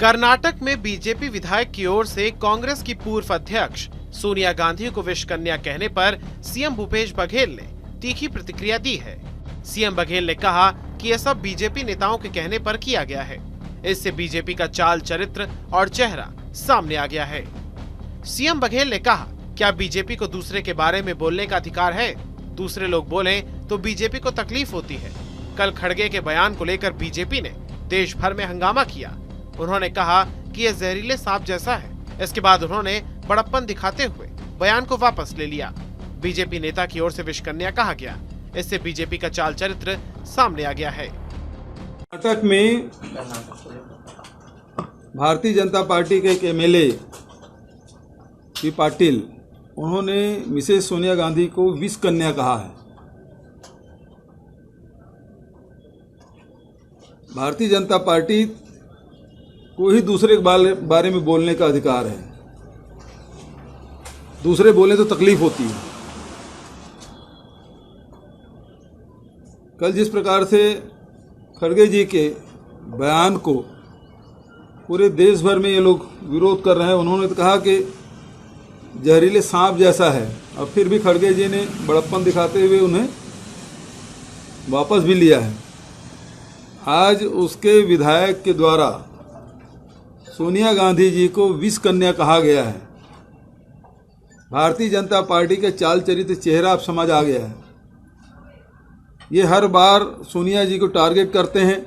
कर्नाटक में बीजेपी विधायक की ओर से कांग्रेस की पूर्व अध्यक्ष सोनिया गांधी को विष कन्या कहने पर सीएम भूपेश बघेल ने तीखी प्रतिक्रिया दी है। सीएम बघेल ने कहा कि यह सब बीजेपी नेताओं के कहने पर किया गया है। इससे बीजेपी का चाल चरित्र और चेहरा सामने आ गया है। सीएम बघेल ने कहा, क्या बीजेपी को दूसरे के बारे में बोलने का अधिकार है? दूसरे लोग बोलें तो बीजेपी को तकलीफ होती है। कल खड़गे के बयान को लेकर बीजेपी ने देश भर में हंगामा किया। उन्होंने कहा कि यह जहरीले सांप जैसा है। इसके बाद उन्होंने बड़प्पन दिखाते हुए बयान को वापस ले लिया। बीजेपी नेता की ओर से विष कन्या कहा गया। इससे बीजेपी का चाल चरित्र सामने आ गया है। कर्नाटक में भारतीय जनता पार्टी के एक एमएलए पी पाटिल, उन्होंने मिसेस सोनिया गांधी को विष कन्या कहा है। भारतीय जनता पार्टी को ही दूसरे के बारे में बोलने का अधिकार है। दूसरे बोले तो तकलीफ होती है। कल जिस प्रकार से खड़गे जी के बयान को पूरे देश भर में ये लोग विरोध कर रहे हैं, उन्होंने तो कहा कि जहरीले सांप जैसा है। अब फिर भी खड़गे जी ने बड़प्पन दिखाते हुए उन्हें वापस भी लिया है। आज उसके विधायक के द्वारा सोनिया गांधी जी को विष कन्या कहा गया है। भारतीय जनता पार्टी के चाल चरित्र चेहरा अब समझ आ गया है। ये हर बार सोनिया जी को टारगेट करते हैं।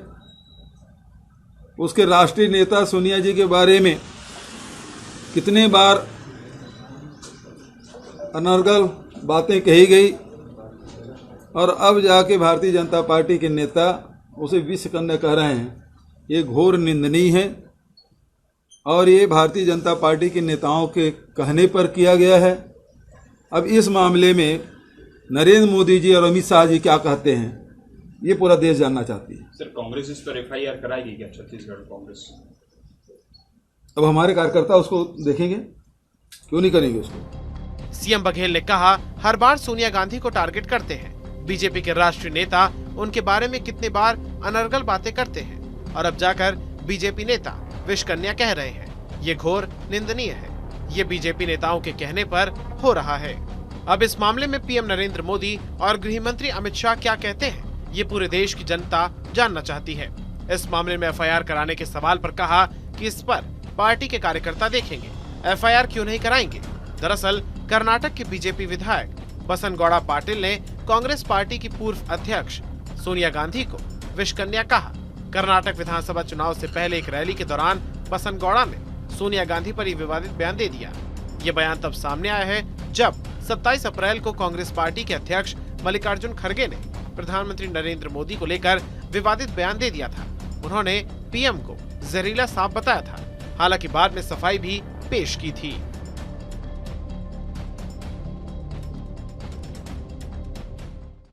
उसके राष्ट्रीय नेता सोनिया जी के बारे में कितने बार अनर्गल बातें कही गई और अब जाके भारतीय जनता पार्टी के नेता उसे विष कन्या कह रहे हैं। ये घोर निंदनीय है और ये भारतीय जनता पार्टी के नेताओं के कहने पर किया गया है। अब इस मामले में नरेंद्र मोदी जी और अमित शाह जी क्या कहते हैं, ये पूरा देश जानना चाहती है। सर, कांग्रेस इस पर एफआईआर कराएगी क्या? छत्तीसगढ़ कांग्रेस अब हमारे कार्यकर्ता उसको देखेंगे, क्यों नहीं करेंगे उसको। सीएम बघेल ने कहा, हर बार सोनिया गांधी को टारगेट करते हैं। बीजेपी के राष्ट्रीय नेता उनके बारे में कितने बार अनर्गल बातें करते हैं और अब जाकर बीजेपी नेता विष कन्या कह रहे हैं। ये घोर निंदनीय है। ये बीजेपी नेताओं के कहने पर हो रहा है। अब इस मामले में पीएम नरेंद्र मोदी और गृह मंत्री अमित शाह क्या कहते हैं, ये पूरे देश की जनता जानना चाहती है। इस मामले में एफआईआर कराने के सवाल पर कहा कि इस पर पार्टी के कार्यकर्ता देखेंगे। एफआईआर क्यों नहीं कराएंगे? दरअसल कर्नाटक के बीजेपी विधायक बसनगौड़ा पाटिल ने कांग्रेस पार्टी की पूर्व अध्यक्ष सोनिया गांधी को विष कन्या कहा। कर्नाटक विधानसभा चुनाव से पहले एक रैली के दौरान बसनगौड़ा ने सोनिया गांधी पर विवादित बयान दे दिया। ये बयान तब सामने आया है जब 27 अप्रैल को कांग्रेस पार्टी के अध्यक्ष मल्लिकार्जुन खड़गे ने प्रधानमंत्री नरेंद्र मोदी को लेकर विवादित बयान दे दिया था। उन्होंने पीएम को जहरीला सांप बताया था। हालांकि बाद में सफाई भी पेश की थी।